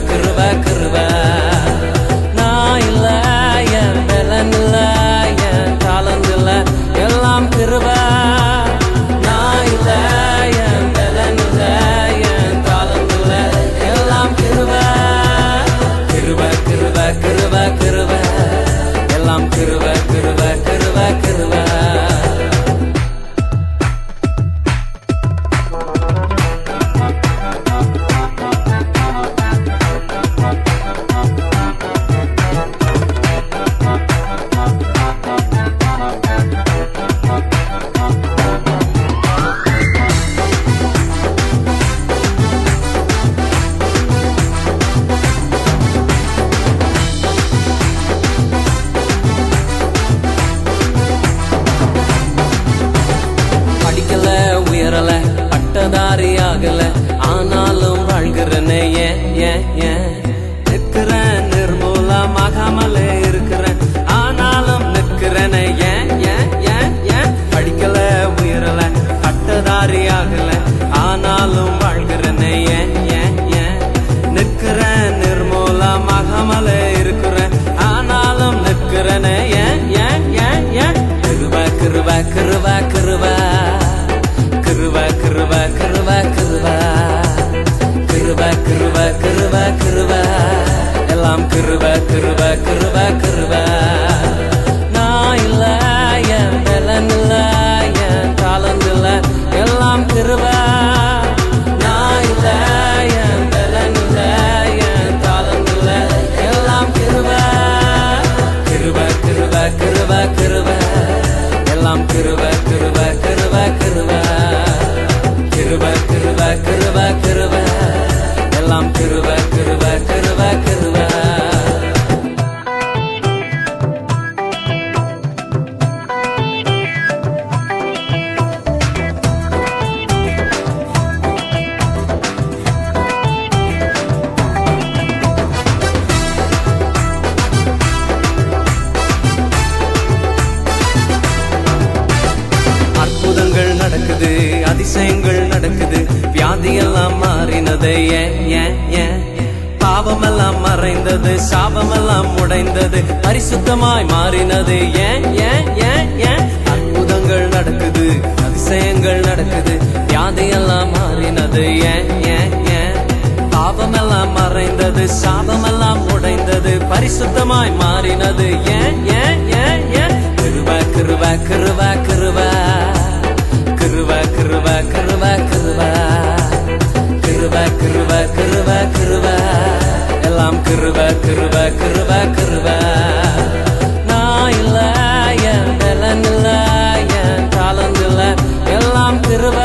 கிருப கிருப நான் இல்ல என் பலன் இல்ல என் தாளந்து இல்ல எல்லாம் கிருப நான் இல்ல என் பலன் இல்ல என் தாளந்து இல்ல எல்லாம் கிருப கிருப கிருப கிருப கிருப எல்லாம் கிருப கிருப கிருப கிருப உயரல பட்டதாரி ஆகல ஆனாலும் வாழ்கிறேன் நிற்கிறேன் நிர்மூலமாகாமலே இருக்கிறேன் ஆனாலும் நிற்கிறேன் படிக்கல உயரல பட்டதாரி ஆகல ஆனாலும் வாழ்கிறேன் நிற்கிறேன் நிர்மூலமாகாமலே இருக்கிறேன் ஆனாலும் நிற்கிறேன் கிருப கிருப கிருப கிருப கிருப கிருப கிருப கிருப கிருப கிருப கிருப கிருப எல்லாம் கிருப கிருப கிருப கிருப நான் இல்ல என் பலன் இல்ல என் தாளந்து இல்ல எல்லாம் கிருப நான் இல்ல என் பலன் இல்ல என் தாளந்து இல்ல எல்லாம் கிருப கிருப கிருப கிருப கிருப எல்லாம் கிருப கிருப கிருப கிருப கிருப கிருப கிருப கிருப எல்லாம் கிருப கிருப கிருப கிருப அற்புதங்கள் நடக்குது அதிசயங்கள் நடக்குது வியாதியெல்லாம் மாறினது பாவமெல்லாம் மறைந்தது சாபமெல்லாம் உடைந்தது பரிசுத்தமாய் மாறினது அற்புதங்கள் நடக்குது அதிசயங்கள் நடக்குது வியாதியெல்லாம் மாறினது பாவமெல்லாம் மறைந்தது சாபமெல்லாம் உடைந்தது பரிசுத்தமாய் மாறினது கிருப கிருப கிருப கிருப கிருப கிருப கிருப கிருப கிருப கிருப கிருப கிருப எல்லாம் கிருப கிருப கிருப கிருப நான் இல்ல என் பலன் இல்ல என் தாளந்து இல்ல எல்லாம் கிருப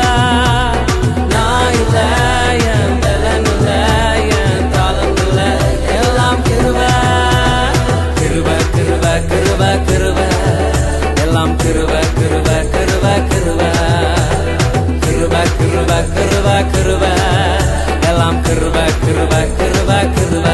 நான் இல்ல என் பலன் இல்ல என் தாளந்து இல்ல எல்லாம் கிருப கிருப கிருப கிருப கிருப எல்லாம் கிருப கிருப கிருப கிருப கிருப கிருப கிருப கிருப எல்லாம் கிருப கிருப கிருப கிருப